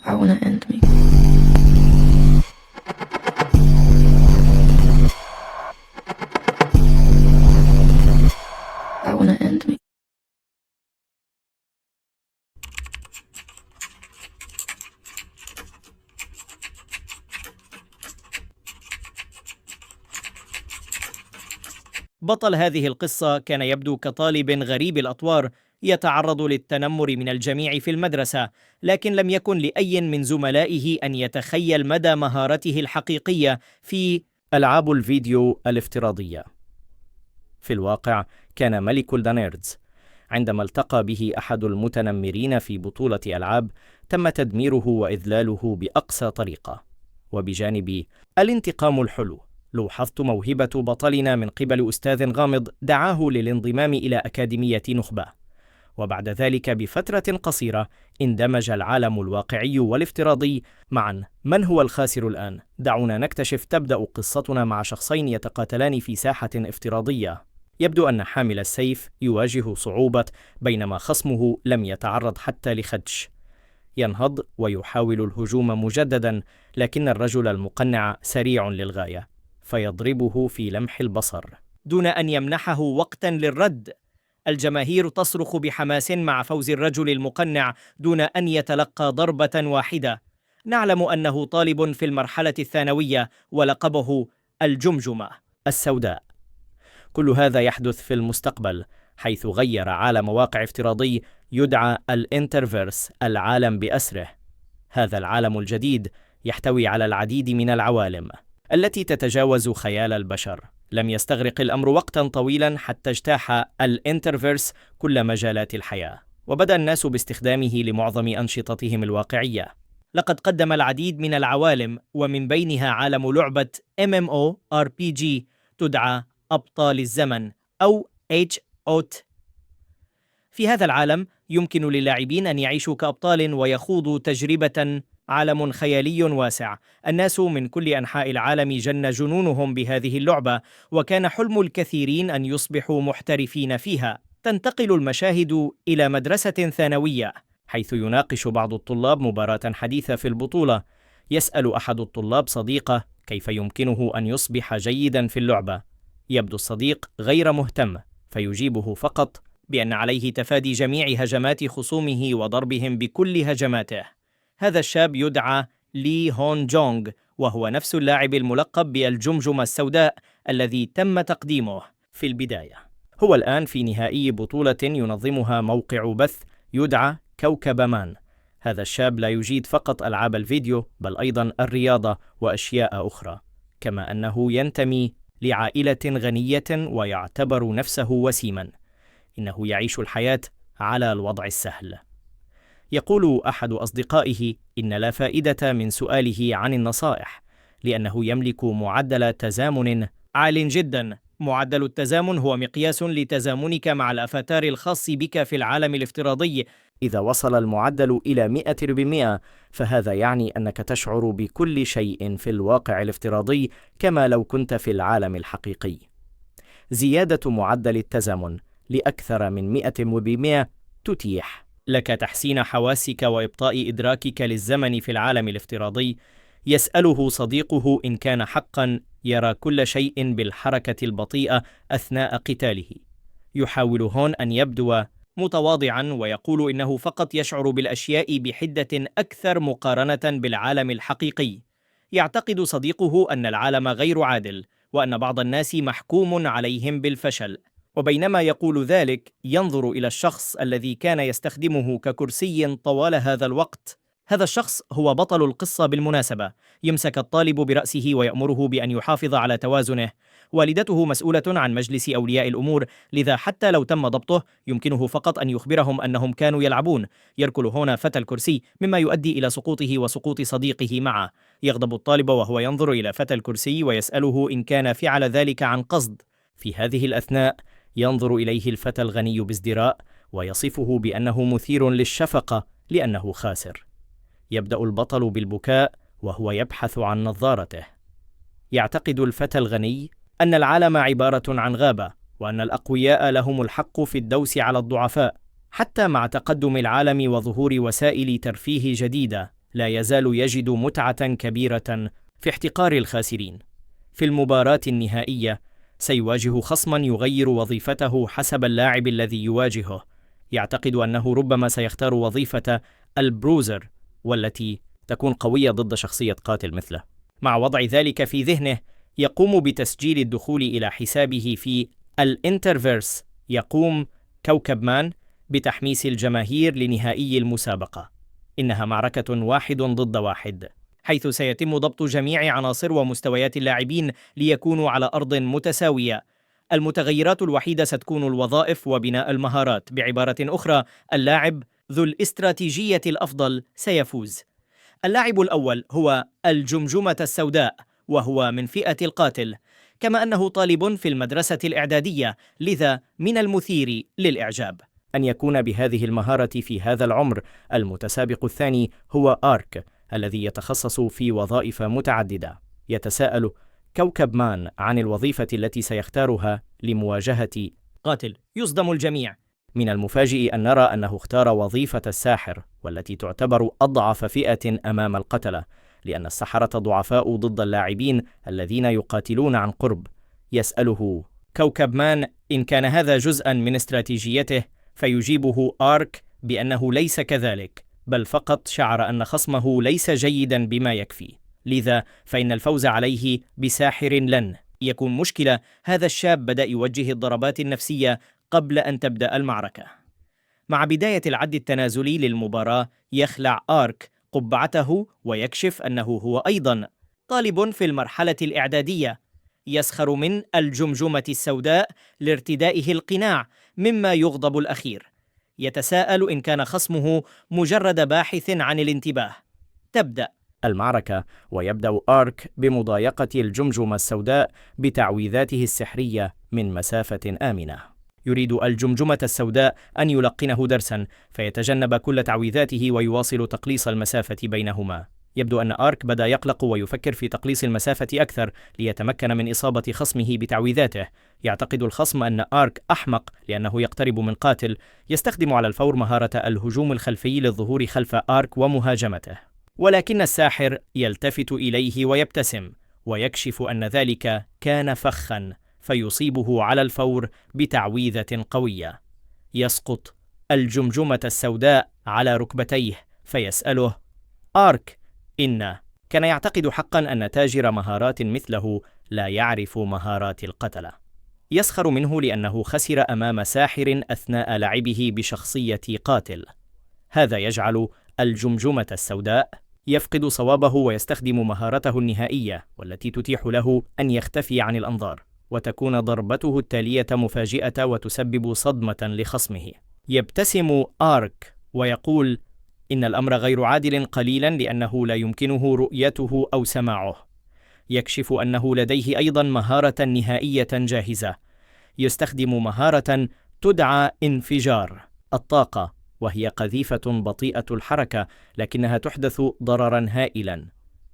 I wanna end me. I wanna end me. بطل هذه القصة كان يبدو كطالب غريب الأطوار يتعرض للتنمر من الجميع في المدرسة، لكن لم يكن لأي من زملائه أن يتخيل مدى مهارته الحقيقية في ألعاب الفيديو الافتراضية. في الواقع كان ملك الدانيردز. عندما التقى به أحد المتنمرين في بطولة ألعاب، تم تدميره وإذلاله بأقصى طريقة. وبجانب الانتقام الحلو، لوحظت موهبة بطلنا من قبل أستاذ غامض دعاه للانضمام إلى أكاديمية نخبة. وبعد ذلك بفترة قصيرة اندمج العالم الواقعي والافتراضي معا. من هو الخاسر الآن؟ دعونا نكتشف. تبدأ قصتنا مع شخصين يتقاتلان في ساحة افتراضية. يبدو أن حامل السيف يواجه صعوبة، بينما خصمه لم يتعرض حتى لخدش. ينهض ويحاول الهجوم مجددا، لكن الرجل المقنع سريع للغاية، فيضربه في لمح البصر دون أن يمنحه وقتا للرد. الجماهير تصرخ بحماس مع فوز الرجل المقنع دون أن يتلقى ضربة واحدة. نعلم أنه طالب في المرحلة الثانوية ولقبه الجمجمة السوداء. كل هذا يحدث في المستقبل، حيث غير عالم واقع افتراضي يدعى الانترفيرس، العالم بأسره. هذا العالم الجديد يحتوي على العديد من العوالم التي تتجاوز خيال البشر. لم يستغرق الأمر وقتا طويلا حتى اجتاح الانترفيرس كل مجالات الحياة، وبدأ الناس باستخدامه لمعظم أنشطتهم الواقعية. لقد قدم العديد من العوالم، ومن بينها عالم لعبة MMORPG تدعى أبطال الزمن أو HOT. في هذا العالم يمكن للاعبين أن يعيشوا كأبطال ويخوضوا تجربة. عالم خيالي واسع. الناس من كل أنحاء العالم جن جنونهم بهذه اللعبة، وكان حلم الكثيرين أن يصبحوا محترفين فيها. تنتقل المشاهد إلى مدرسة ثانوية، حيث يناقش بعض الطلاب مباراة حديثة في البطولة. يسأل أحد الطلاب صديقه كيف يمكنه أن يصبح جيدا في اللعبة. يبدو الصديق غير مهتم، فيجيبه فقط بأن عليه تفادي جميع هجمات خصومه وضربهم بكل هجماته. هذا الشاب يدعى لي هون جونغ، وهو نفس اللاعب الملقب بالجمجمة السوداء الذي تم تقديمه في البداية. هو الآن في نهائي بطولة ينظمها موقع بث يدعى كوكب مان. هذا الشاب لا يجيد فقط ألعاب الفيديو، بل أيضا الرياضة وأشياء أخرى، كما أنه ينتمي لعائلة غنية ويعتبر نفسه وسيما. إنه يعيش الحياة على الوضع السهل. يقول أحد أصدقائه إن لا فائدة من سؤاله عن النصائح، لأنه يملك معدل تزامن عال جدا. معدل التزامن هو مقياس لتزامنك مع الأفاتار الخاص بك في العالم الافتراضي. إذا وصل المعدل إلى 100%، فهذا يعني أنك تشعر بكل شيء في الواقع الافتراضي كما لو كنت في العالم الحقيقي. زيادة معدل التزامن لأكثر من 100% تتيح لك تحسين حواسك وإبطاء إدراكك للزمن في العالم الافتراضي. يسأله صديقه إن كان حقا يرى كل شيء بالحركة البطيئة أثناء قتاله. يحاول هون أن يبدو متواضعا، ويقول إنه فقط يشعر بالأشياء بحدة أكثر مقارنة بالعالم الحقيقي. يعتقد صديقه أن العالم غير عادل، وأن بعض الناس محكوم عليهم بالفشل. وبينما يقول ذلك، ينظر إلى الشخص الذي كان يستخدمه ككرسي طوال هذا الوقت. هذا الشخص هو بطل القصة بالمناسبة. يمسك الطالب برأسه ويأمره بأن يحافظ على توازنه. والدته مسؤولة عن مجلس أولياء الأمور، لذا حتى لو تم ضبطه يمكنه فقط أن يخبرهم أنهم كانوا يلعبون. يركل هنا فتى الكرسي، مما يؤدي إلى سقوطه وسقوط صديقه معه. يغضب الطالب وهو ينظر إلى فتى الكرسي ويسأله إن كان فعل ذلك عن قصد. في هذه الأثناء ينظر إليه الفتى الغني بازدراء ويصفه بأنه مثير للشفقة لأنه خاسر. يبدأ البطل بالبكاء وهو يبحث عن نظارته. يعتقد الفتى الغني أن العالم عبارة عن غابة، وأن الأقوياء لهم الحق في الدوس على الضعفاء. حتى مع تقدم العالم وظهور وسائل ترفيه جديدة، لا يزال يجد متعة كبيرة في احتقار الخاسرين. في المباراة النهائية سيواجه خصما يغير وظيفته حسب اللاعب الذي يواجهه. يعتقد أنه ربما سيختار وظيفة البروزر، والتي تكون قوية ضد شخصية قاتل مثله. مع وضع ذلك في ذهنه يقوم بتسجيل الدخول إلى حسابه في الانترفيرس. يقوم كوكب مان بتحميس الجماهير لنهائي المسابقة. إنها معركة 1 ضد 1، حيث سيتم ضبط جميع عناصر ومستويات اللاعبين ليكونوا على أرض متساوية. المتغيرات الوحيدة ستكون الوظائف وبناء المهارات. بعبارة أخرى، اللاعب ذو الاستراتيجية الأفضل سيفوز. اللاعب الأول هو الجمجمة السوداء، وهو من فئة القاتل، كما أنه طالب في المدرسة الإعدادية، لذا من المثير للإعجاب أن يكون بهذه المهارة في هذا العمر. المتسابق الثاني هو آرك، الذي يتخصص في وظائف متعددة. يتساءل كوكب مان عن الوظيفة التي سيختارها لمواجهة قاتل. يصدم الجميع. من المفاجئ أن نرى أنه اختار وظيفة الساحر، والتي تعتبر أضعف فئة أمام القتلة، لأن السحرة ضعفاء ضد اللاعبين الذين يقاتلون عن قرب. يسأله كوكب مان إن كان هذا جزءا من استراتيجيته، فيجيبه آرك بأنه ليس كذلك، بل فقط شعر أن خصمه ليس جيدا بما يكفي، لذا فإن الفوز عليه بساحر لن يكون مشكلة. هذا الشاب بدأ يوجه الضربات النفسية قبل أن تبدأ المعركة. مع بداية العد التنازلي للمباراة يخلع آرك قبعته ويكشف أنه هو أيضا طالب في المرحلة الإعدادية. يسخر من الجمجمة السوداء لارتدائه القناع، مما يغضب الأخير. يتساءل إن كان خصمه مجرد باحث عن الانتباه. تبدأ المعركة، ويبدأ آرك بمضايقة الجمجمة السوداء بتعويذاته السحرية من مسافة آمنة. يريد الجمجمة السوداء أن يلقنه درسا، فيتجنب كل تعويذاته ويواصل تقليص المسافة بينهما. يبدو أن آرك بدأ يقلق ويفكر في تقليص المسافة أكثر ليتمكن من إصابة خصمه بتعويذاته. يعتقد الخصم أن آرك أحمق لأنه يقترب من قاتل. يستخدم على الفور مهارة الهجوم الخلفي للظهور خلف آرك ومهاجمته، ولكن الساحر يلتفت إليه ويبتسم، ويكشف أن ذلك كان فخا، فيصيبه على الفور بتعويذة قوية. يسقط الجمجمة السوداء على ركبتيه، فيسأله آرك كان يعتقد حقا أن تاجر مهارات مثله لا يعرف مهارات القتلة. يسخر منه لأنه خسر أمام ساحر أثناء لعبه بشخصية قاتل. هذا يجعل الجمجمة السوداء يفقد صوابه ويستخدم مهارته النهائية، والتي تتيح له أن يختفي عن الأنظار، وتكون ضربته التالية مفاجئة وتسبب صدمة لخصمه. يبتسم آرك ويقول إن الأمر غير عادل قليلا لأنه لا يمكنه رؤيته أو سماعه. يكشف أنه لديه أيضا مهارة نهائية جاهزة. يستخدم مهارة تدعى انفجار الطاقة، وهي قذيفة بطيئة الحركة لكنها تحدث ضررا هائلا.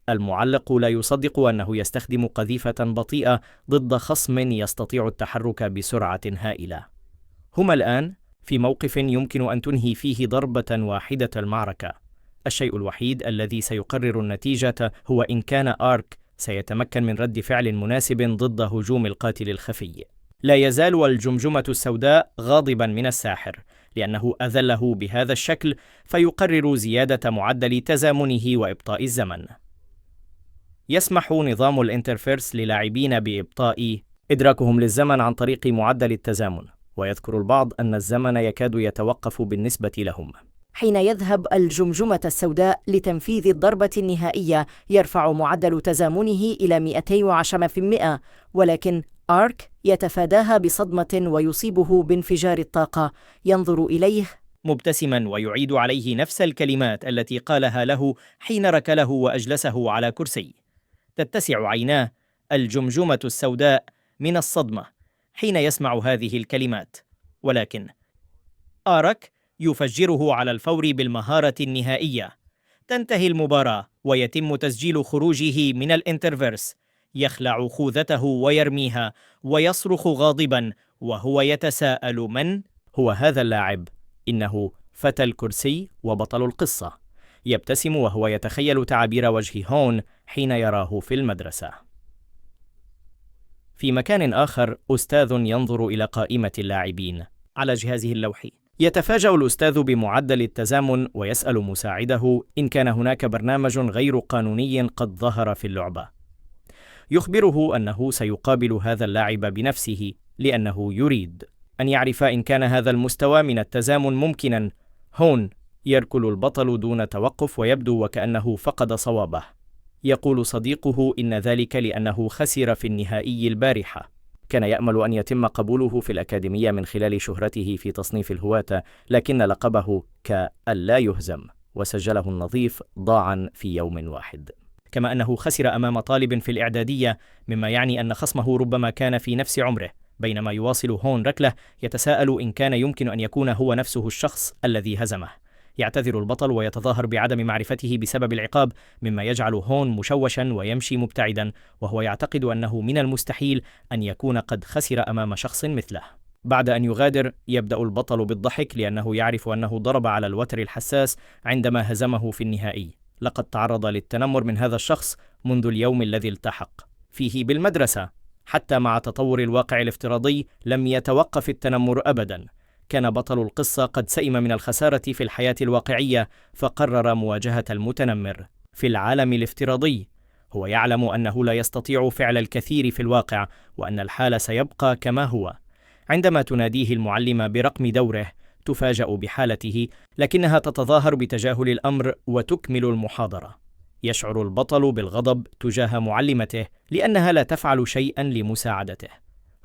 المعلق لا يصدق أنه يستخدم قذيفة بطيئة ضد خصم يستطيع التحرك بسرعة هائلة. هما الآن في موقف يمكن أن تنهي فيه ضربة واحدة المعركة. الشيء الوحيد الذي سيقرر النتيجة هو إن كان آرك سيتمكن من رد فعل مناسب ضد هجوم القاتل الخفي. لا يزال الجمجمة السوداء غاضبا من الساحر لأنه أذله بهذا الشكل، فيقرر زيادة معدل تزامنه وإبطاء الزمن. يسمح نظام الانترفيرس للاعبين بإبطاء إدراكهم للزمن عن طريق معدل التزامن، ويذكر البعض أن الزمن يكاد يتوقف بالنسبة لهم. حين يذهب الجمجمة السوداء لتنفيذ الضربة النهائية يرفع معدل تزامنه إلى 210%، ولكن آرك يتفاداها بصدمة ويصيبه بانفجار الطاقة. ينظر إليه مبتسما ويعيد عليه نفس الكلمات التي قالها له حين ركله وأجلسه على كرسي. تتسع عيناه الجمجمة السوداء من الصدمة حين يسمع هذه الكلمات، ولكن آرك يفجره على الفور بالمهارة النهائية. تنتهي المباراة ويتم تسجيل خروجه من الانترفيرس. يخلع خوذته ويرميها ويصرخ غاضبا وهو يتساءل من هو هذا اللاعب. إنه فتى الكرسي وبطل القصة. يبتسم وهو يتخيل تعابير وجه هون حين يراه في المدرسة. في مكان آخر، أستاذ ينظر إلى قائمة اللاعبين على جهازه اللوحي. يتفاجأ الأستاذ بمعدل التزامن ويسأل مساعده إن كان هناك برنامج غير قانوني قد ظهر في اللعبة. يخبره أنه سيقابل هذا اللاعب بنفسه لأنه يريد أن يعرف إن كان هذا المستوى من التزامن ممكنا. هون يركل البطل دون توقف ويبدو وكأنه فقد صوابه. يقول صديقه إن ذلك لأنه خسر في النهائي البارحة. كان يأمل أن يتم قبوله في الأكاديمية من خلال شهرته في تصنيف الهواة، لكن لقبه كاللا يهزم وسجله النظيف ضاعا في يوم واحد. كما أنه خسر أمام طالب في الإعدادية، مما يعني أن خصمه ربما كان في نفس عمره. بينما يواصل هون ركله، يتساءل إن كان يمكن أن يكون هو نفسه الشخص الذي هزمه. يعتذر البطل ويتظاهر بعدم معرفته بسبب العقاب، مما يجعل هون مشوشا ويمشي مبتعدا، وهو يعتقد أنه من المستحيل أن يكون قد خسر أمام شخص مثله. بعد أن يغادر، يبدأ البطل بالضحك لأنه يعرف أنه ضرب على الوتر الحساس عندما هزمه في النهائي. لقد تعرض للتنمر من هذا الشخص منذ اليوم الذي التحق فيه بالمدرسة. حتى مع تطور الواقع الافتراضي لم يتوقف التنمر أبدا. كان بطل القصة قد سئم من الخسارة في الحياة الواقعية، فقرر مواجهة المتنمر. في العالم الافتراضي هو يعلم أنه لا يستطيع فعل الكثير في الواقع، وأن الحال سيبقى كما هو. عندما تناديه المعلمة برقم دوره، تفاجأ بحالته، لكنها تتظاهر بتجاهل الأمر وتكمل المحاضرة. يشعر البطل بالغضب تجاه معلمته لأنها لا تفعل شيئا لمساعدته.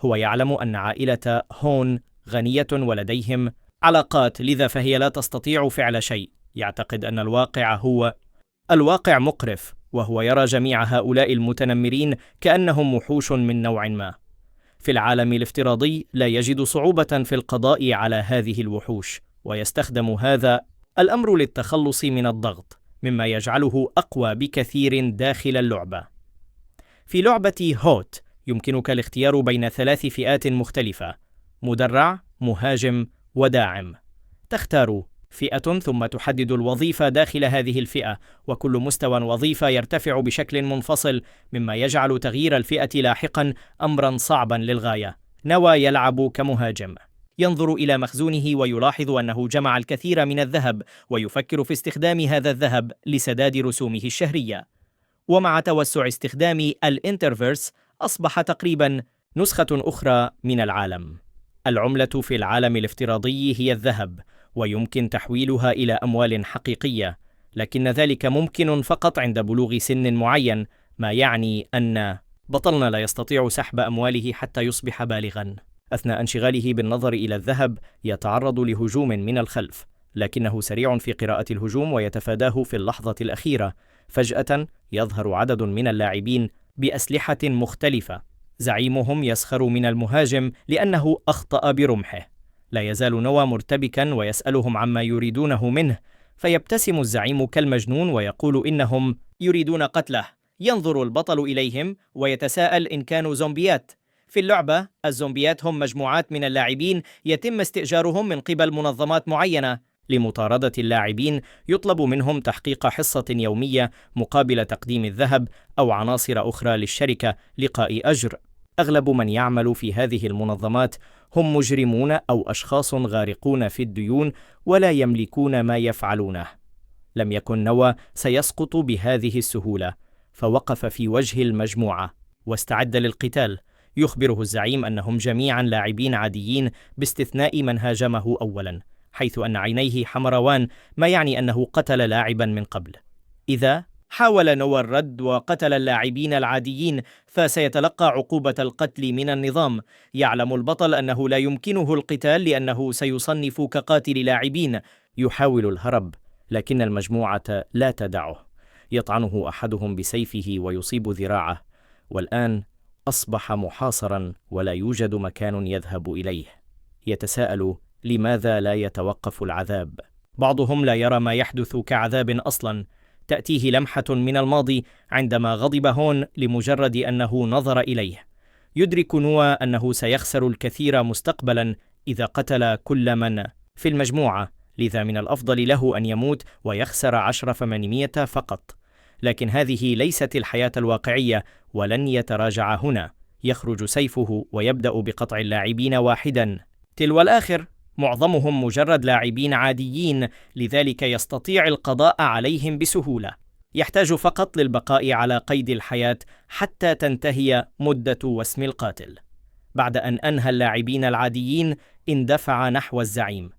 هو يعلم أن عائلة هون غنية ولديهم علاقات، لذا فهي لا تستطيع فعل شيء. يعتقد أن الواقع مقرف، وهو يرى جميع هؤلاء المتنمرين كأنهم وحوش من نوع ما. في العالم الافتراضي لا يجد صعوبة في القضاء على هذه الوحوش، ويستخدم هذا الأمر للتخلص من الضغط، مما يجعله أقوى بكثير داخل اللعبة. في لعبة هوت يمكنك الاختيار بين 3 فئات مختلفة: مدرع، مهاجم، وداعم. تختار فئة ثم تحدد الوظيفة داخل هذه الفئة، وكل مستوى وظيفة يرتفع بشكل منفصل، مما يجعل تغيير الفئة لاحقا أمرا صعبا للغاية. نوى يلعب كمهاجم. ينظر إلى مخزونه ويلاحظ أنه جمع الكثير من الذهب، ويفكر في استخدام هذا الذهب لسداد رسومه الشهرية. ومع توسع استخدام الانترفيرس، أصبح تقريبا نسخة أخرى من العالم. العملة في العالم الافتراضي هي الذهب، ويمكن تحويلها إلى أموال حقيقية، لكن ذلك ممكن فقط عند بلوغ سن معين، ما يعني أن بطلنا لا يستطيع سحب أمواله حتى يصبح بالغا. أثناء انشغاله بالنظر إلى الذهب يتعرض لهجوم من الخلف، لكنه سريع في قراءة الهجوم ويتفاداه في اللحظة الأخيرة. فجأة يظهر عدد من اللاعبين بأسلحة مختلفة. زعيمهم يسخر من المهاجم لأنه أخطأ برمحه. لا يزال نوى مرتبكا ويسألهم عما يريدونه منه، فيبتسم الزعيم كالمجنون ويقول إنهم يريدون قتله. ينظر البطل إليهم ويتساءل إن كانوا زومبيات. في اللعبة، الزومبيات هم مجموعات من اللاعبين يتم استئجارهم من قبل منظمات معينة. لمطاردة اللاعبين يطلب منهم تحقيق حصة يومية مقابل تقديم الذهب أو عناصر أخرى للشركة لقاء أجر. أغلب من يعمل في هذه المنظمات هم مجرمون أو أشخاص غارقون في الديون ولا يملكون ما يفعلونه. لم يكن نوى سيسقط بهذه السهولة، فوقف في وجه المجموعة واستعد للقتال. يخبره الزعيم أنهم جميعا لاعبين عاديين باستثناء من هاجمه أولا، حيث أن عينيه حمروان، ما يعني أنه قتل لاعبا من قبل. إذا حاول نوى الرد وقتل اللاعبين العاديين، فسيتلقى عقوبة القتل من النظام. يعلم البطل أنه لا يمكنه القتال لأنه سيصنف كقاتل لاعبين. يحاول الهرب، لكن المجموعة لا تدعه. يطعنه أحدهم بسيفه ويصيب ذراعه، والآن أصبح محاصرا ولا يوجد مكان يذهب إليه. يتساءل لماذا لا يتوقف العذاب. بعضهم لا يرى ما يحدث كعذاب أصلا. تأتيه لمحة من الماضي عندما غضب هون لمجرد أنه نظر إليه. يدرك نوى أنه سيخسر الكثير مستقبلا إذا قتل كل من في المجموعة، لذا من الأفضل له أن يموت ويخسر 10 فقط. لكن هذه ليست الحياة الواقعية، ولن يتراجع هنا. يخرج سيفه ويبدأ بقطع اللاعبين واحدا تلو الآخر. معظمهم مجرد لاعبين عاديين، لذلك يستطيع القضاء عليهم بسهولة. يحتاج فقط للبقاء على قيد الحياة حتى تنتهي مدة وسم القاتل. بعد أن أنهى اللاعبين العاديين اندفع نحو الزعيم،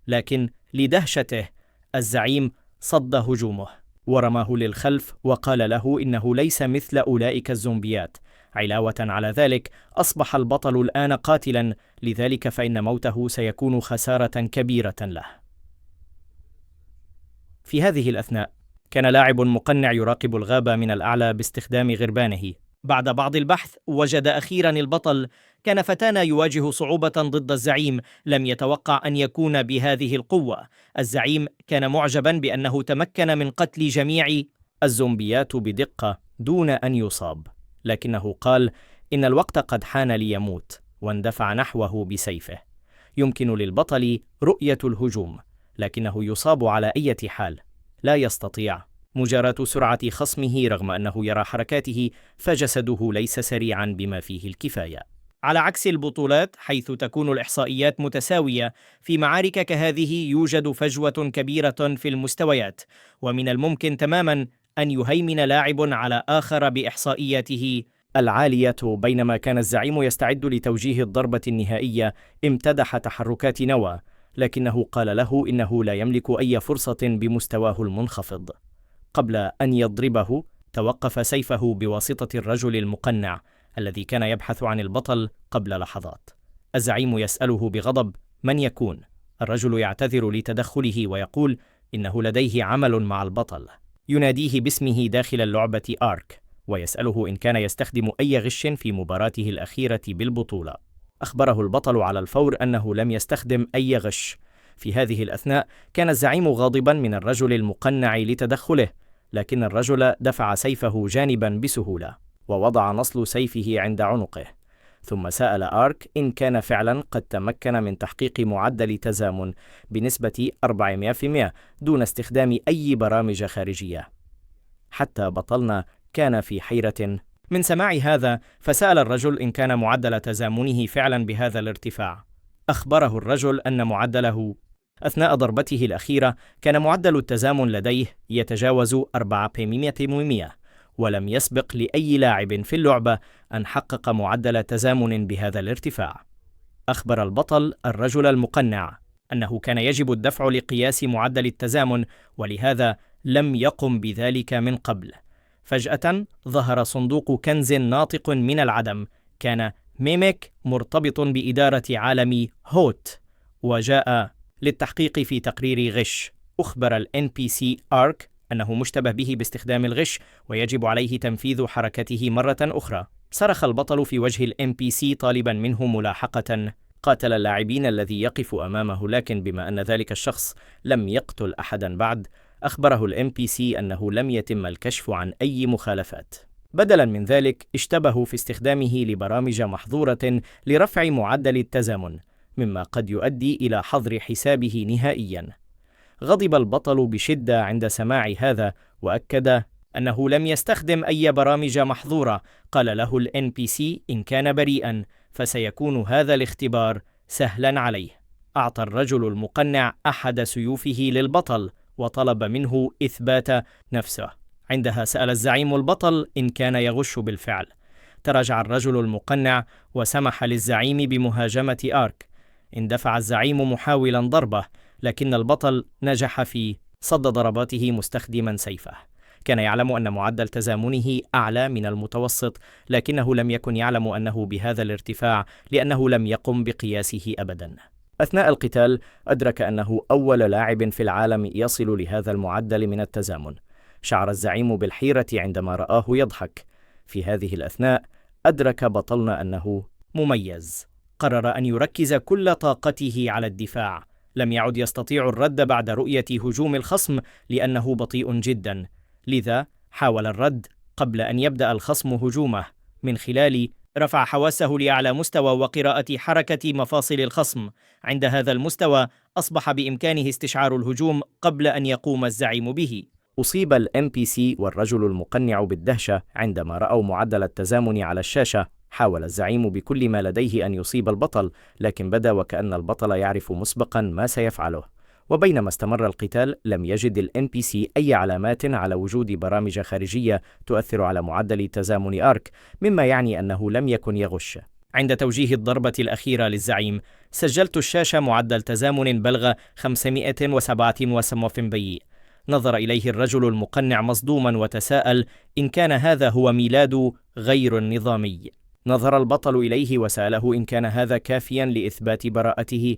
لكن لدهشته الزعيم صد هجومه ورماه للخلف وقال له إنه ليس مثل أولئك الزومبيات. علاوة على ذلك أصبح البطل الآن قاتلا، لذلك فإن موته سيكون خسارة كبيرة له. في هذه الأثناء كان لاعب مقنع يراقب الغابة من الأعلى باستخدام غربانه. بعد بعض البحث وجد أخيرا البطل. كان فتانا يواجه صعوبة ضد الزعيم، لم يتوقع أن يكون بهذه القوة. الزعيم كان معجبا بأنه تمكن من قتل جميع الزومبيات بدقة دون أن يصاب، لكنه قال إن الوقت قد حان ليموت، واندفع نحوه بسيفه. يمكن للبطل رؤية الهجوم، لكنه يصاب على أي حال. لا يستطيع مجاراة سرعة خصمه رغم أنه يرى حركاته، فجسده ليس سريعا بما فيه الكفاية. على عكس البطولات حيث تكون الإحصائيات متساوية، في معارك كهذه يوجد فجوة كبيرة في المستويات، ومن الممكن تماما أن يهيمن لاعب على آخر بإحصائياته العالية. بينما كان الزعيم يستعد لتوجيه الضربة النهائية، امتدح تحركات نوى، لكنه قال له إنه لا يملك أي فرصة بمستواه المنخفض. قبل أن يضربه توقف سيفه بواسطة الرجل المقنع الذي كان يبحث عن البطل قبل لحظات. الزعيم يسأله بغضب من يكون. الرجل يعتذر لتدخله ويقول إنه لديه عمل مع البطل. يناديه باسمه داخل اللعبة آرك، ويسأله إن كان يستخدم أي غش في مباراته الأخيرة بالبطولة. أخبره البطل على الفور أنه لم يستخدم أي غش. في هذه الأثناء كان الزعيم غاضبا من الرجل المقنع لتدخله، لكن الرجل دفع سيفه جانبا بسهولة ووضع نصل سيفه عند عنقه، ثم سأل آرك إن كان فعلا قد تمكن من تحقيق معدل تزامن بنسبة 400% دون استخدام أي برامج خارجية. حتى بطلنا كان في حيرة من سماع هذا، فسأل الرجل إن كان معدل تزامنه فعلا بهذا الارتفاع. أخبره الرجل أن معدله أثناء ضربته الأخيرة كان معدل التزامن لديه يتجاوز 400%، ولم يسبق لأي لاعب في اللعبة أن حقق معدل تزامن بهذا الارتفاع. أخبر البطل الرجل المقنع أنه كان يجب الدفع لقياس معدل التزامن، ولهذا لم يقم بذلك من قبل. فجأة ظهر صندوق كنز ناطق من العدم. كان ميميك مرتبط بإدارة عالم هوت، وجاء للتحقيق في تقرير غش. أخبر ال NPC آرك أنه مشتبه به باستخدام الغش ويجب عليه تنفيذ حركته مرة أخرى. صرخ البطل في وجه ال NPC طالبا منه ملاحقة قاتل اللاعبين الذي يقف أمامه، لكن بما أن ذلك الشخص لم يقتل أحدا بعد، أخبره ال NPC أنه لم يتم الكشف عن أي مخالفات. بدلا من ذلك اشتبه في استخدامه لبرامج محظورة لرفع معدل التزامن، مما قد يؤدي إلى حظر حسابه نهائيا. غضب البطل بشدة عند سماع هذا، وأكد أنه لم يستخدم أي برامج محظورة. قال له ال NPC إن كان بريئا فسيكون هذا الاختبار سهلا عليه. أعطى الرجل المقنع أحد سيوفه للبطل وطلب منه إثبات نفسه. عندها سأل الزعيم البطل إن كان يغش بالفعل. تراجع الرجل المقنع وسمح للزعيم بمهاجمة آرك. اندفع الزعيم محاولا ضربه، لكن البطل نجح في صد ضرباته مستخدما سيفه. كان يعلم أن معدل تزامنه أعلى من المتوسط، لكنه لم يكن يعلم أنه بهذا الارتفاع لأنه لم يقم بقياسه أبدا. أثناء القتال أدرك أنه أول لاعب في العالم يصل لهذا المعدل من التزامن. شعر الزعيم بالحيرة عندما رآه يضحك. في هذه الأثناء أدرك بطلنا أنه مميز. قرر أن يركز كل طاقته على الدفاع. لم يعد يستطيع الرد بعد رؤية هجوم الخصم لأنه بطيء جدا، لذا حاول الرد قبل أن يبدأ الخصم هجومه من خلال رفع حواسه لأعلى مستوى وقراءة حركة مفاصل الخصم. عند هذا المستوى أصبح بإمكانه استشعار الهجوم قبل أن يقوم الزعيم به. أصيب ال NPC والرجل المقنع بالدهشة عندما رأوا معدل التزامن على الشاشة. حاول الزعيم بكل ما لديه أن يصيب البطل، لكن بدا وكأن البطل يعرف مسبقا ما سيفعله. وبينما استمر القتال، لم يجد ال NPC أي علامات على وجود برامج خارجية تؤثر على معدل تزامن آرك، مما يعني أنه لم يكن يغش. عند توجيه الضربة الأخيرة للزعيم، سجلت الشاشة معدل تزامن بلغ 577 بي. نظر إليه الرجل المقنع مصدوما وتساءل إن كان هذا هو ميلاد غير النظامي. نظر البطل إليه وسأله إن كان هذا كافيا لإثبات براءته.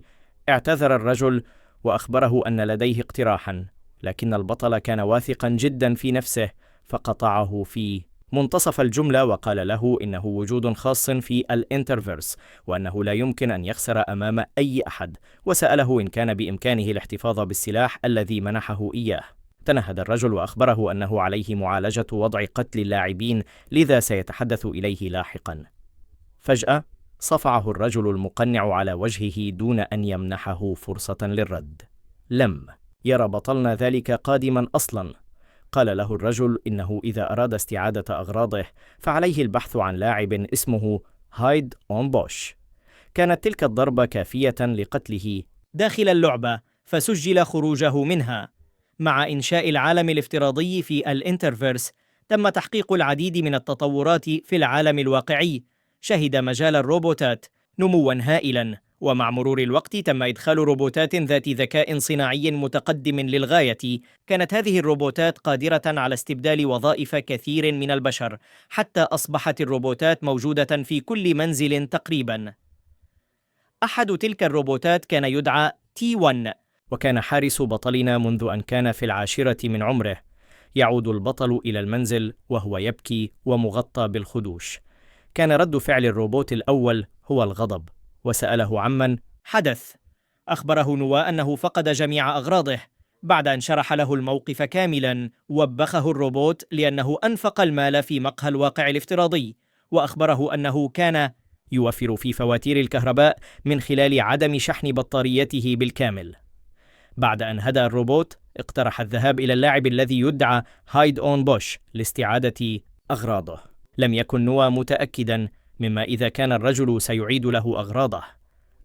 اعتذر الرجل وأخبره أن لديه اقتراحا، لكن البطل كان واثقا جدا في نفسه فقطعه في منتصف الجملة وقال له إنه وجود خاص في الانترفيرس وأنه لا يمكن أن يخسر أمام أي أحد، وسأله إن كان بإمكانه الاحتفاظ بالسلاح الذي منحه إياه. تنهد الرجل وأخبره أنه عليه معالجة وضع قتل اللاعبين، لذا سيتحدث إليه لاحقا. فجأة صفعه الرجل المقنع على وجهه دون أن يمنحه فرصة للرد. لم يرى بطلنا ذلك قادما أصلا. قال له الرجل إنه إذا أراد استعادة أغراضه فعليه البحث عن لاعب اسمه هايد أون بوش. كانت تلك الضربة كافية لقتله داخل اللعبة، فسجل خروجه منها. مع إنشاء العالم الافتراضي في الانترفيرس، تم تحقيق العديد من التطورات في العالم الواقعي. شهد مجال الروبوتات نمواً هائلاً، ومع مرور الوقت تم إدخال روبوتات ذات ذكاء صناعي متقدم للغاية. كانت هذه الروبوتات قادرة على استبدال وظائف كثير من البشر، حتى أصبحت الروبوتات موجودة في كل منزل تقريباً. أحد تلك الروبوتات كان يدعى T1، وكان حارس بطلنا منذ أن كان في 10 من عمره. يعود البطل إلى المنزل وهو يبكي ومغطى بالخدوش. كان رد فعل الروبوت الأول هو الغضب، وسأله عمن حدث. أخبره نوا أنه فقد جميع أغراضه. بعد أن شرح له الموقف كاملا، وبخه الروبوت لأنه أنفق المال في مقهى الواقع الافتراضي، وأخبره أنه كان يوفر في فواتير الكهرباء من خلال عدم شحن بطاريته بالكامل. بعد أن هدأ الروبوت، اقترح الذهاب إلى اللاعب الذي يدعى هايد أون بوش لاستعادة أغراضه. لم يكن نوا متأكدا مما إذا كان الرجل سيعيد له أغراضه.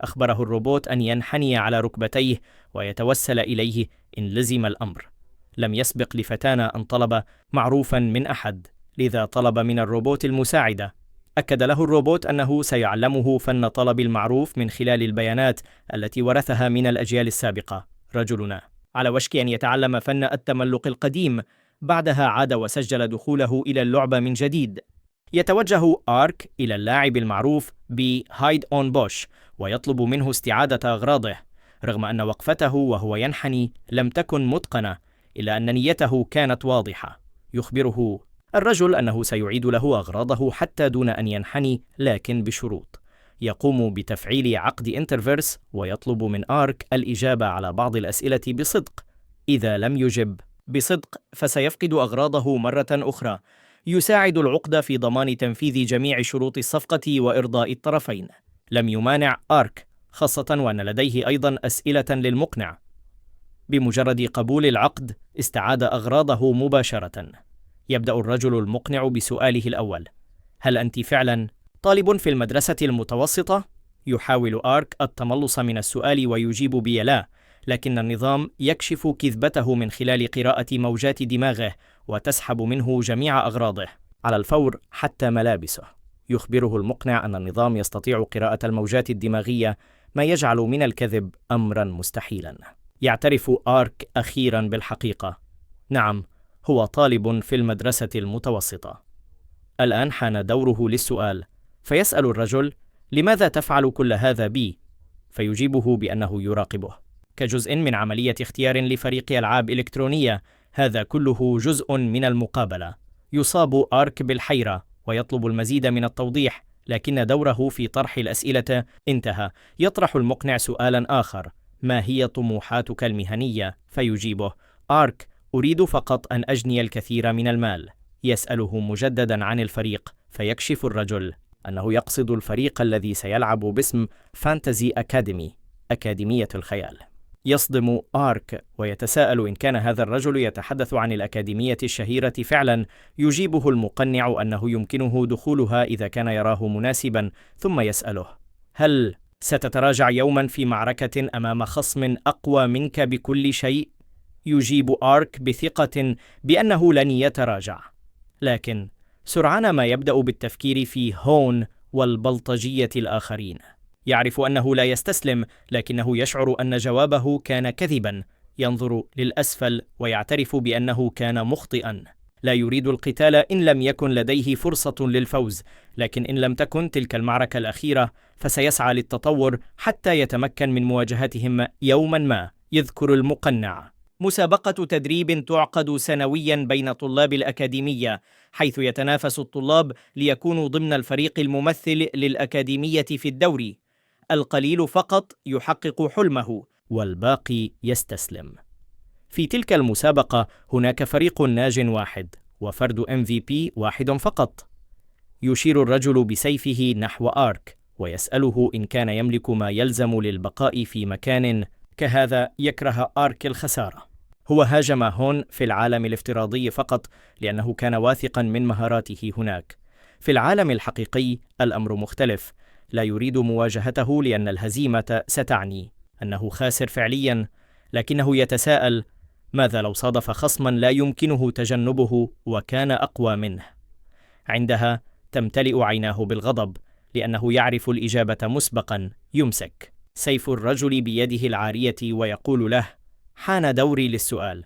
أخبره الروبوت أن ينحني على ركبتيه ويتوسل إليه إن لزم الأمر. لم يسبق لفتانا أن طلب معروفا من أحد، لذا طلب من الروبوت المساعدة. أكد له الروبوت أنه سيعلمه فن طلب المعروف من خلال البيانات التي ورثها من الأجيال السابقة. رجلنا على وشك أن يتعلم فن التملق القديم. بعدها عاد وسجل دخوله إلى اللعبة من جديد. يتوجه آرك إلى اللاعب المعروف بهايد أون بوش ويطلب منه استعادة أغراضه. رغم أن وقفته وهو ينحني لم تكن متقنة، إلا أن نيته كانت واضحة. يخبره الرجل أنه سيعيد له أغراضه حتى دون أن ينحني، لكن بشروط. يقوم بتفعيل عقد انترفيرس ويطلب من آرك الإجابة على بعض الأسئلة بصدق. إذا لم يجب بصدق فسيفقد أغراضه مرة أخرى. يساعد العقد في ضمان تنفيذ جميع شروط الصفقة وإرضاء الطرفين. لم يمانع آرك، خاصة وأن لديه أيضا أسئلة للمقنع. بمجرد قبول العقد استعاد أغراضه مباشرة. يبدأ الرجل المقنع بسؤاله الأول: هل أنت فعلا طالب في المدرسة المتوسطة؟ يحاول آرك التملص من السؤال ويجيب بلا، لكن النظام يكشف كذبته من خلال قراءة موجات دماغه وتسحب منه جميع أغراضه على الفور حتى ملابسه. يخبره المقنع أن النظام يستطيع قراءة الموجات الدماغية، ما يجعل من الكذب أمرا مستحيلا. يعترف آرك أخيرا بالحقيقة: نعم، هو طالب في المدرسة المتوسطة. الآن حان دوره للسؤال، فيسأل الرجل: لماذا تفعل كل هذا بي؟ فيجيبه بأنه يراقبه كجزء من عملية اختيار لفريق ألعاب إلكترونية. هذا كله جزء من المقابلة. يصاب آرك بالحيرة ويطلب المزيد من التوضيح، لكن دوره في طرح الأسئلة انتهى. يطرح المقنع سؤالا آخر: ما هي طموحاتك المهنية؟ فيجيبه آرك: أريد فقط أن أجني الكثير من المال. يسأله مجددا عن الفريق، فيكشف الرجل أنه يقصد الفريق الذي سيلعب باسم فانتزي أكاديمي، أكاديمية الخيال. يصدم آرك ويتساءل إن كان هذا الرجل يتحدث عن الأكاديمية الشهيرة فعلا. يجيبه المقنع أنه يمكنه دخولها إذا كان يراه مناسبا، ثم يسأله: هل ستتراجع يوما في معركة أمام خصم أقوى منك بكل شيء؟ يجيب آرك بثقة بأنه لن يتراجع، لكن سرعان ما يبدأ بالتفكير في هون والبلطجية الآخرين. يعرف أنه لا يستسلم، لكنه يشعر أن جوابه كان كذبا. ينظر للأسفل ويعترف بأنه كان مخطئا. لا يريد القتال إن لم يكن لديه فرصة للفوز، لكن إن لم تكن تلك المعركة الأخيرة فسيسعى للتطور حتى يتمكن من مواجهتهم يوما ما. يذكر المقنع: مسابقة تدريب تعقد سنويا بين طلاب الأكاديمية، حيث يتنافس الطلاب ليكونوا ضمن الفريق الممثل للأكاديمية في الدوري. القليل فقط يحقق حلمه والباقي يستسلم. في تلك المسابقة هناك فريق ناج واحد وفرد MVP واحد فقط. يشير الرجل بسيفه نحو آرك ويسأله إن كان يملك ما يلزم للبقاء في مكان كهذا. يكره آرك الخسارة. هو هاجم هون في العالم الافتراضي فقط لأنه كان واثقا من مهاراته هناك. في العالم الحقيقي الأمر مختلف. لا يريد مواجهته لأن الهزيمة ستعني أنه خاسر فعليا، لكنه يتساءل: ماذا لو صادف خصما لا يمكنه تجنبه وكان أقوى منه؟ عندها تمتلئ عيناه بالغضب لأنه يعرف الإجابة مسبقا. يمسك سيف الرجل بيده العارية ويقول له: حان دوري للسؤال.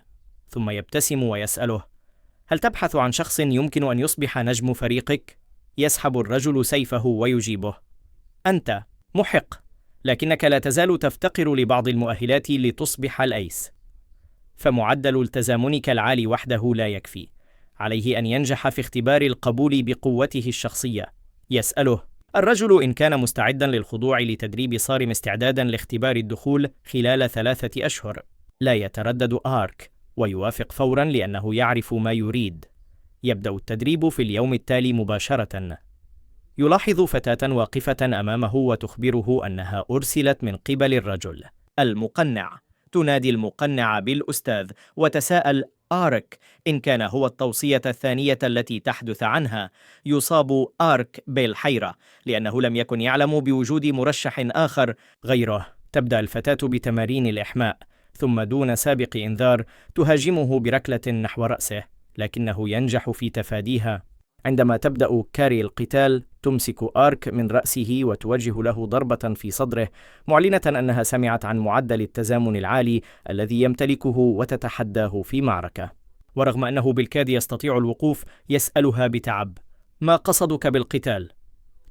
ثم يبتسم ويسأله: هل تبحث عن شخص يمكن أن يصبح نجم فريقك؟ يسحب الرجل سيفه ويجيبه: أنت محق، لكنك لا تزال تفتقر لبعض المؤهلات لتصبح الأيس. فمعدل التزامنك العالي وحده لا يكفي، عليه أن ينجح في اختبار القبول بقوته الشخصية. يسأله الرجل إن كان مستعدا للخضوع لتدريب صارم استعدادا لاختبار الدخول خلال 3 أشهر. لا يتردد آرك ويوافق فورا لأنه يعرف ما يريد. يبدأ التدريب في اليوم التالي مباشرة. يلاحظ فتاة واقفة أمامه وتخبره أنها أرسلت من قبل الرجل المقنع. تنادي المقنع بالأستاذ وتساءل آرك إن كان هو التوصية الثانية التي تحدث عنها. يصاب آرك بالحيرة لأنه لم يكن يعلم بوجود مرشح آخر غيره. تبدأ الفتاة بتمارين الإحماء، ثم دون سابق إنذار تهاجمه بركلة نحو رأسه، لكنه ينجح في تفاديها. عندما تبدأ كاري القتال تمسك آرك من رأسه وتوجه له ضربة في صدره، معلنة أنها سمعت عن معدل التزامن العالي الذي يمتلكه وتتحداه في معركة. ورغم أنه بالكاد يستطيع الوقوف، يسألها بتعب: ما قصدك بالقتال؟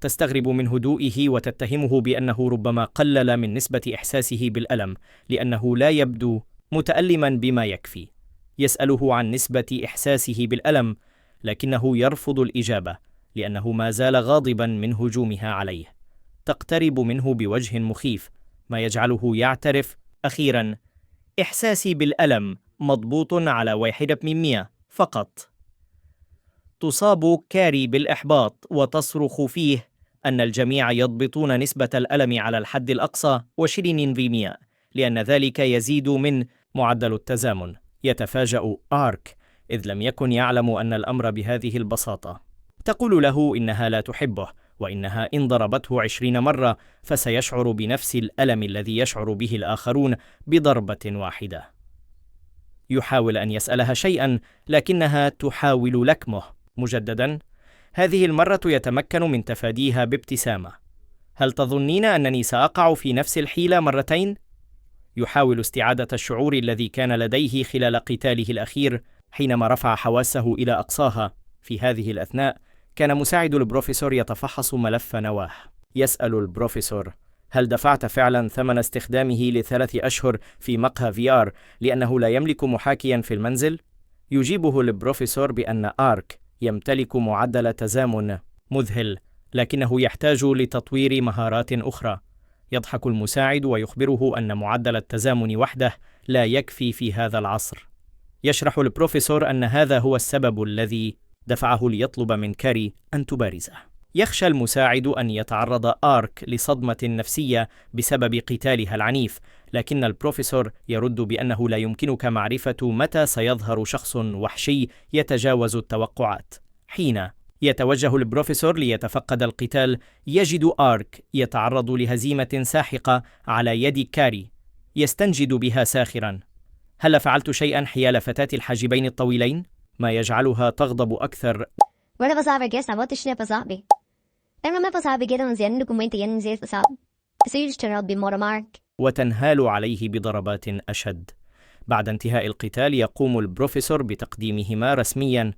تستغرب من هدوئه وتتهمه بأنه ربما قلل من نسبة إحساسه بالألم لأنه لا يبدو متألما بما يكفي. يسأله عن نسبة إحساسه بالألم، لكنه يرفض الإجابة لأنه ما زال غاضبا من هجومها عليه. تقترب منه بوجه مخيف، ما يجعله يعترف أخيرا: إحساسي بالألم مضبوط على 1% فقط. تصاب كاري بالإحباط وتصرخ فيه أن الجميع يضبطون نسبة الألم على الحد الأقصى 20%، لأن ذلك يزيد من معدل التزامن. يتفاجأ آرك إذ لم يكن يعلم أن الأمر بهذه البساطة. تقول له إنها لا تحبه، وإنها إن ضربته 20 مرة فسيشعر بنفس الألم الذي يشعر به الآخرون بضربة واحدة. يحاول أن يسألها شيئا لكنها تحاول لكمه مجددا. هذه المرة يتمكن من تفاديها بابتسامة. هل تظنين أنني سأقع في نفس الحيلة مرتين؟ يحاول استعادة الشعور الذي كان لديه خلال قتاله الأخير حينما رفع حواسه إلى أقصاها. في هذه الأثناء كان مساعد البروفيسور يتفحص ملف نواه. يسأل البروفيسور: هل دفعت فعلا ثمن استخدامه ل3 أشهر في مقهى VR لأنه لا يملك محاكيا في المنزل؟ يجيبه البروفيسور بأن آرك يمتلك معدل تزامن مذهل، لكنه يحتاج لتطوير مهارات أخرى. يضحك المساعد ويخبره أن معدل التزامن وحده لا يكفي في هذا العصر. يشرح البروفيسور أن هذا هو السبب الذي دفعه ليطلب من كاري أن تبارزه. يخشى المساعد أن يتعرض آرك لصدمة نفسية بسبب قتالها العنيف، لكن البروفيسور يرد بأنه لا يمكنك معرفة متى سيظهر شخص وحشي يتجاوز التوقعات. حين يتوجه البروفيسور ليتفقد القتال، يجد آرك يتعرض لهزيمة ساحقة على يد كاري، يستنجد بها ساخرا: هل فعلت شيئا حيال فتاة الحاجبين الطويلين؟ ما يجعلها تغضب أكثر. وتنهال عليه بضربات أشد. بعد انتهاء القتال يقوم البروفيسور بتقديمهما رسميا.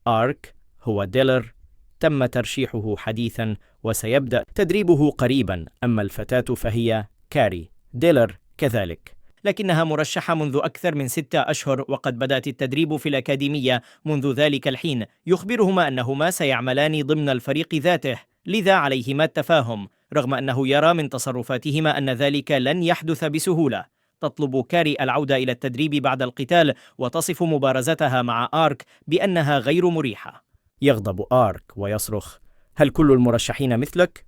آرك هو ديلر، تم ترشيحه حديثا وسيبدأ تدريبه قريبا، أما الفتاة فهي كاري. ديلر كذلك، لكنها مرشحة منذ أكثر من 6 أشهر، وقد بدأت التدريب في الأكاديمية منذ ذلك الحين. يخبرهما أنهما سيعملان ضمن الفريق ذاته، لذا عليهما التفاهم، رغم أنه يرى من تصرفاتهما أن ذلك لن يحدث بسهولة. تطلب كاري العودة إلى التدريب بعد القتال، وتصف مبارزتها مع آرك بأنها غير مريحة. يغضب آرك ويصرخ: هل كل المرشحين مثلك؟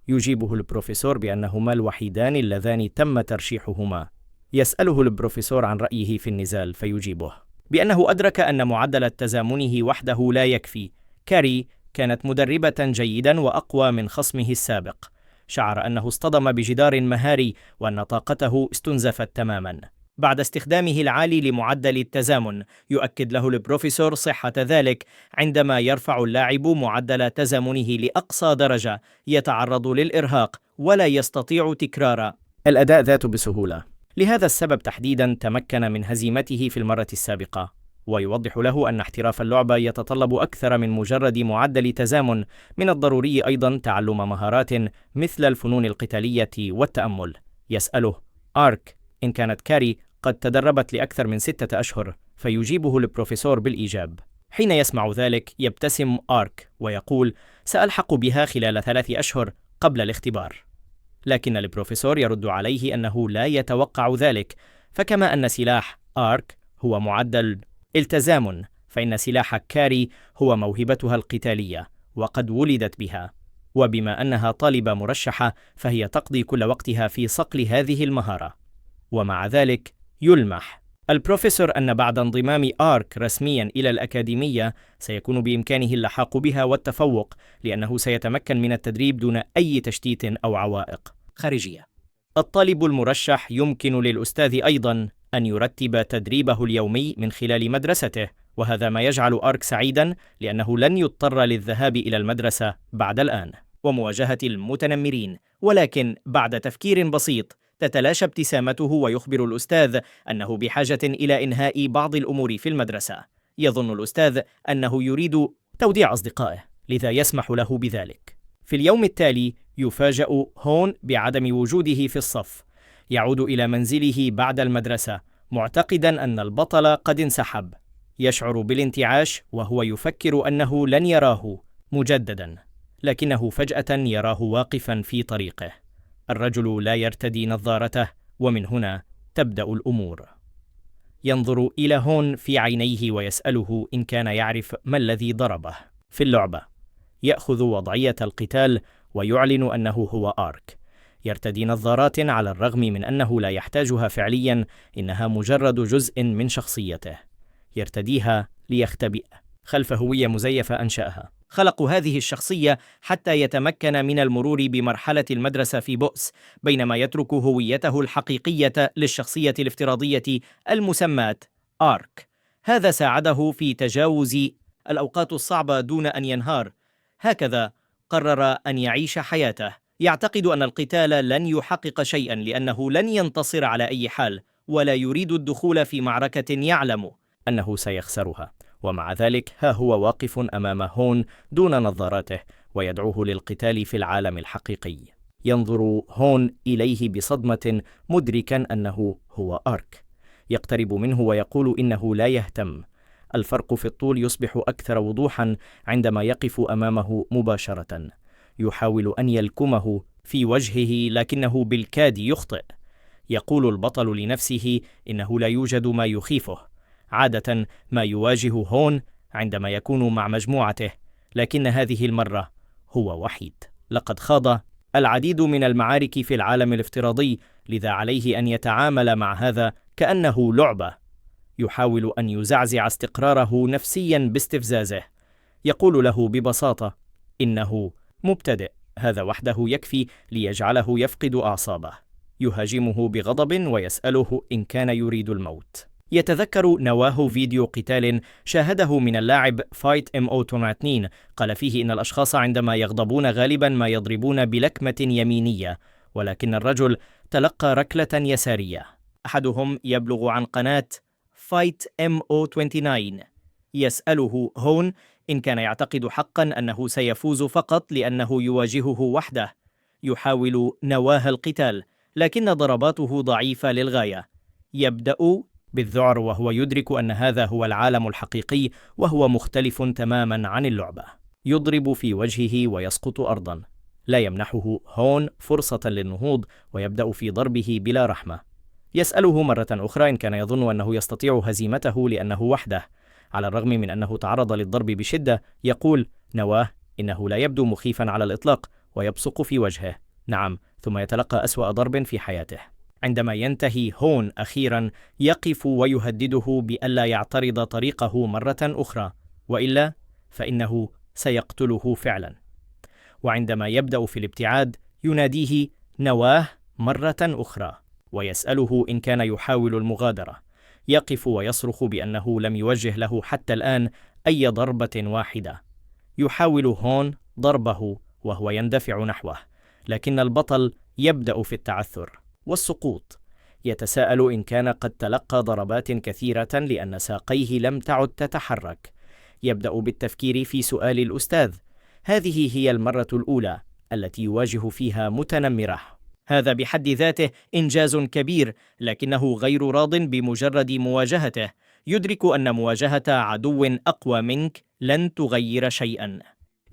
يجيبه البروفيسور بأنهما الوحيدان اللذان تم ترشيحهما. يسأله البروفيسور عن رأيه في النزال، فيجيبه بأنه أدرك أن معدل تزامنه وحده لا يكفي. كاري كانت مدربة جيدا وأقوى من خصمه السابق. شعر أنه اصطدم بجدار مهاري وأن طاقته استنزفت تماما. بعد استخدامه العالي لمعدل التزامن، يؤكد له البروفيسور صحة ذلك عندما يرفع اللاعب معدل تزامنه لأقصى درجة، يتعرض للإرهاق ولا يستطيع تكرار الأداء ذاته بسهولة. لهذا السبب تحديدا تمكن من هزيمته في المرة السابقة. ويوضح له أن احتراف اللعبة يتطلب أكثر من مجرد معدل تزامن، من الضروري أيضا تعلم مهارات مثل الفنون القتالية والتأمل. يسأله آرك إن كانت كاري قد تدربت لأكثر من 6 أشهر، فيجيبه البروفيسور بالإيجاب. حين يسمع ذلك يبتسم آرك ويقول: سألحق بها خلال 3 أشهر قبل الاختبار. لكن البروفيسور يرد عليه أنه لا يتوقع ذلك، فكما أن سلاح آرك هو معدل التزامن، فإن سلاح كاري هو موهبتها القتالية وقد ولدت بها، وبما أنها طالبة مرشحة فهي تقضي كل وقتها في صقل هذه المهارة. ومع ذلك يلمح البروفيسور أن بعد انضمام آرك رسميا إلى الأكاديمية سيكون بإمكانه اللحاق بها والتفوق، لأنه سيتمكن من التدريب دون أي تشتيت أو عوائق خارجية. الطالب المرشح يمكن للأستاذ أيضا أن يرتب تدريبه اليومي من خلال مدرسته، وهذا ما يجعل آرك سعيدا لأنه لن يضطر للذهاب إلى المدرسة بعد الآن ومواجهة المتنمرين. ولكن بعد تفكير بسيط تتلاشى ابتسامته، ويخبر الأستاذ أنه بحاجة إلى إنهاء بعض الأمور في المدرسة. يظن الأستاذ أنه يريد توديع أصدقائه، لذا يسمح له بذلك. في اليوم التالي يفاجأ هون بعدم وجوده في الصف. يعود إلى منزله بعد المدرسة معتقدا أن البطل قد انسحب. يشعر بالانتعاش وهو يفكر أنه لن يراه مجددا، لكنه فجأة يراه واقفا في طريقه. الرجل لا يرتدي نظارته، ومن هنا تبدأ الأمور. ينظر إلى هون في عينيه ويسأله إن كان يعرف ما الذي ضربه في اللعبة. يأخذ وضعية القتال ويعلن أنه هو آرك. يرتدي نظارات على الرغم من أنه لا يحتاجها فعليا، إنها مجرد جزء من شخصيته. يرتديها ليختبئ خلف هوية مزيفة أنشأها. خلقوا هذه الشخصية حتى يتمكن من المرور بمرحلة المدرسة في بؤس، بينما يترك هويته الحقيقية للشخصية الافتراضية المسماة آرك. هذا ساعده في تجاوز الأوقات الصعبة دون أن ينهار. هكذا قرر أن يعيش حياته، يعتقد أن القتال لن يحقق شيئا لأنه لن ينتصر على أي حال، ولا يريد الدخول في معركة يعلم أنه سيخسرها. ومع ذلك ها هو واقف أمام هون دون نظاراته ويدعوه للقتال في العالم الحقيقي. ينظر هون إليه بصدمة، مدركا أنه هو آرك. يقترب منه ويقول إنه لا يهتم. الفرق في الطول يصبح أكثر وضوحا عندما يقف أمامه مباشرة. يحاول أن يلكمه في وجهه لكنه بالكاد يخطئ. يقول البطل لنفسه إنه لا يوجد ما يخيفه. عادة ما يواجه هون عندما يكون مع مجموعته، لكن هذه المرة هو وحيد. لقد خاض العديد من المعارك في العالم الافتراضي، لذا عليه أن يتعامل مع هذا كأنه لعبة. يحاول أن يزعزع استقراره نفسيا باستفزازه. يقول له ببساطة إنه مبتدئ، هذا وحده يكفي ليجعله يفقد أعصابه. يهاجمه بغضب ويسأله إن كان يريد الموت. يتذكر نواه فيديو قتال شاهده من اللاعب فايت MO2 قال فيه إن الأشخاص عندما يغضبون غالبا ما يضربون بلكمة يمينية، ولكن الرجل تلقى ركلة يسارية. أحدهم يبلغ عن قناة فايت MO29 يسأله هون إن كان يعتقد حقا أنه سيفوز فقط لأنه يواجهه وحده. يحاول نواه القتال، لكن ضرباته ضعيفة للغاية. يبدأ بالذعر وهو يدرك أن هذا هو العالم الحقيقي وهو مختلف تماما عن اللعبة. يضرب في وجهه ويسقط أرضا. لا يمنحه هون فرصة للنهوض ويبدأ في ضربه بلا رحمة. يسأله مرة أخرى إن كان يظن أنه يستطيع هزيمته لأنه وحده. على الرغم من أنه تعرض للضرب بشدة، يقول نواه إنه لا يبدو مخيفا على الإطلاق، ويبصق في وجهه. نعم، ثم يتلقى أسوأ ضرب في حياته. عندما ينتهي هون أخيرا، يقف ويهدده بألا يعترض طريقه مرة أخرى، وإلا فإنه سيقتله فعلا. وعندما يبدأ في الابتعاد، يناديه نواه مرة أخرى ويسأله إن كان يحاول المغادرة. يقف ويصرخ بأنه لم يوجه له حتى الآن أي ضربة واحدة. يحاول هون ضربه وهو يندفع نحوه، لكن البطل يبدأ في التعثر والسقوط. يتساءل إن كان قد تلقى ضربات كثيرة لأن ساقيه لم تعد تتحرك. يبدأ بالتفكير في سؤال الأستاذ. هذه هي المرة الأولى التي يواجه فيها متنمرة. هذا بحد ذاته إنجاز كبير، لكنه غير راض بمجرد مواجهته. يدرك أن مواجهة عدو أقوى منك لن تغير شيئا.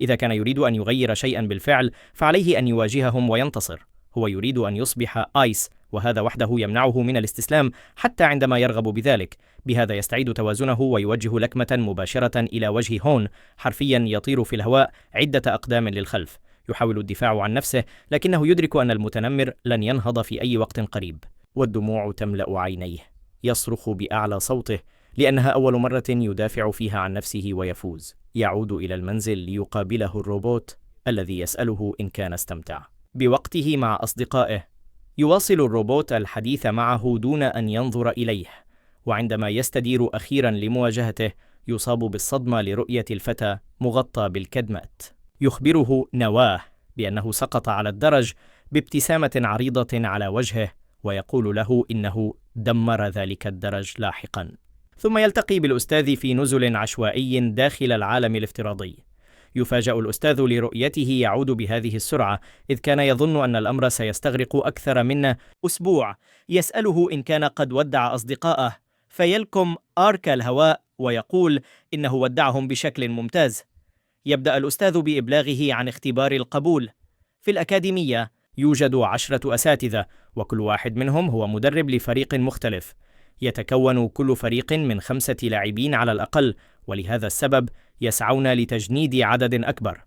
إذا كان يريد أن يغير شيئا بالفعل، فعليه أن يواجههم وينتصر. هو يريد أن يصبح آيس، وهذا وحده يمنعه من الاستسلام حتى عندما يرغب بذلك. بهذا يستعيد توازنه ويوجه لكمة مباشرة إلى وجه هون، حرفيا يطير في الهواء عدة أقدام للخلف. يحاول الدفاع عن نفسه، لكنه يدرك أن المتنمر لن ينهض في أي وقت قريب. والدموع تملأ عينيه. يصرخ بأعلى صوته لأنها أول مرة يدافع فيها عن نفسه ويفوز. يعود إلى المنزل ليقابله الروبوت الذي يسأله إن كان استمتع بوقته مع أصدقائه. يواصل الروبوت الحديث معه دون أن ينظر إليه، وعندما يستدير أخيرا لمواجهته، يصاب بالصدمة لرؤية الفتى مغطى بالكدمات. يخبره نواه بأنه سقط على الدرج بابتسامة عريضة على وجهه، ويقول له إنه دمر ذلك الدرج لاحقا. ثم يلتقي بالأستاذ في نزل عشوائي داخل العالم الافتراضي. يفاجأ الأستاذ لرؤيته يعود بهذه السرعة، إذ كان يظن أن الأمر سيستغرق أكثر من أسبوع. يسأله إن كان قد ودع أصدقائه، فيلكم آرك الهواء ويقول إنه ودعهم بشكل ممتاز. يبدأ الأستاذ بإبلاغه عن اختبار القبول. في الأكاديمية يوجد 10 أساتذة، وكل واحد منهم هو مدرب لفريق مختلف. يتكون كل فريق من 5 لاعبين على الأقل، ولهذا السبب يسعون لتجنيد عدد أكبر.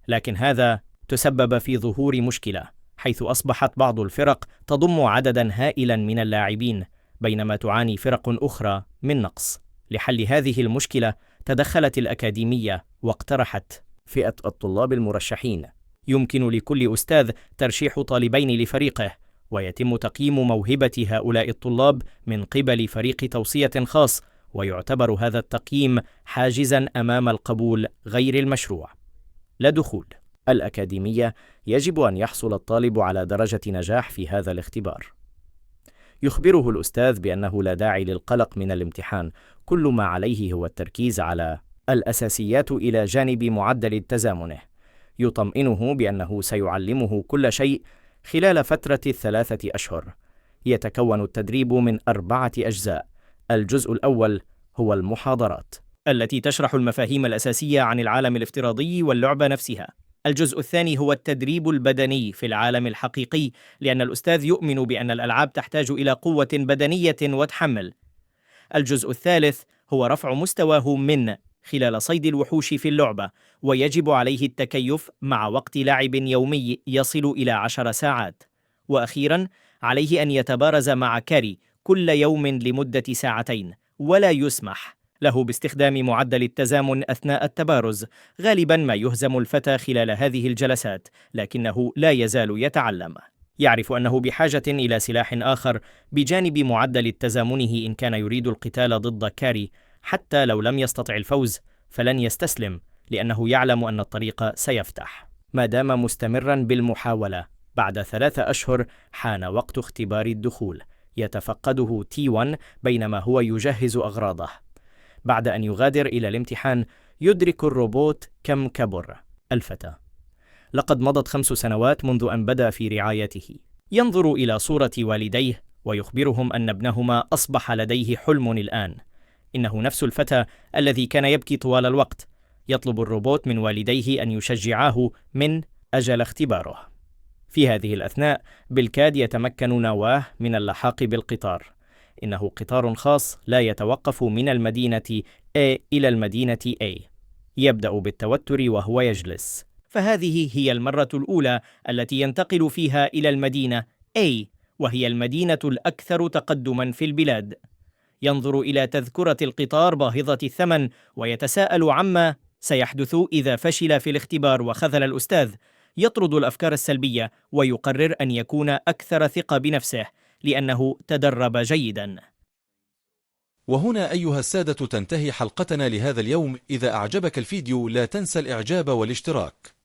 لكن هذا تسبب في ظهور مشكلة، حيث أصبحت بعض الفرق تضم عددا هائلا من اللاعبين، بينما تعاني فرق أخرى من نقص. لحل هذه المشكلة تدخلت الأكاديمية واقترحت فئة الطلاب المرشحين. يمكن لكل أستاذ ترشيح طالبين لفريقه، ويتم تقييم موهبة هؤلاء الطلاب من قبل فريق توصية خاص، ويعتبر هذا التقييم حاجزا أمام القبول غير المشروع. لا دخول. الأكاديمية يجب أن يحصل الطالب على درجة نجاح في هذا الاختبار. يخبره الأستاذ بأنه لا داعي للقلق من الامتحان، كل ما عليه هو التركيز على الأساسيات إلى جانب معدل تزامنه. يطمئنه بأنه سيعلمه كل شيء خلال فترة 3 أشهر. يتكون التدريب من 4 أجزاء. الجزء الأول هو المحاضرات التي تشرح المفاهيم الأساسية عن العالم الافتراضي واللعبة نفسها. الجزء الثاني هو التدريب البدني في العالم الحقيقي، لأن الأستاذ يؤمن بأن الألعاب تحتاج إلى قوة بدنية وتحمل. الجزء الثالث هو رفع مستواه من خلال صيد الوحوش في اللعبة، ويجب عليه التكيف مع وقت لعب يومي يصل إلى 10 ساعات. وأخيراً، عليه أن يتبارز مع كاري كل يوم لمدة 2 ساعات، ولا يسمح له باستخدام معدل التزامن أثناء التبارز. غالباً ما يهزم الفتى خلال هذه الجلسات، لكنه لا يزال يتعلم. يعرف أنه بحاجة إلى سلاح آخر بجانب معدل التزامنه إن كان يريد القتال ضد كاري. حتى لو لم يستطع الفوز فلن يستسلم، لأنه يعلم أن الطريق سيفتح ما دام مستمراً بالمحاولة. بعد 3 أشهر حان وقت اختبار الدخول. يتفقده T1 بينما هو يجهز أغراضه. بعد أن يغادر إلى الامتحان، يدرك الروبوت كم كبر الفتى. لقد مضت 5 سنوات منذ أن بدأ في رعايته. ينظر إلى صورة والديه ويخبرهم أن ابنهما أصبح لديه حلم الآن. إنه نفس الفتى الذي كان يبكي طوال الوقت. يطلب الروبوت من والديه أن يشجعاه من أجل اختباره. في هذه الأثناء بالكاد يتمكن نواه من اللحاق بالقطار. إنه قطار خاص لا يتوقف من المدينة A إلى المدينة A. يبدأ بالتوتر وهو يجلس، فهذه هي المرة الأولى التي ينتقل فيها إلى المدينة A، وهي المدينة الأكثر تقدماً في البلاد. ينظر إلى تذكرة القطار باهظة الثمن ويتساءل عما سيحدث إذا فشل في الاختبار وخذل الأستاذ. يطرد الأفكار السلبية ويقرر أن يكون أكثر ثقة بنفسه لأنه تدرب جيداً. وهنا أيها السادة تنتهي حلقتنا لهذا اليوم. إذا أعجبك الفيديو لا تنسى الإعجاب والاشتراك.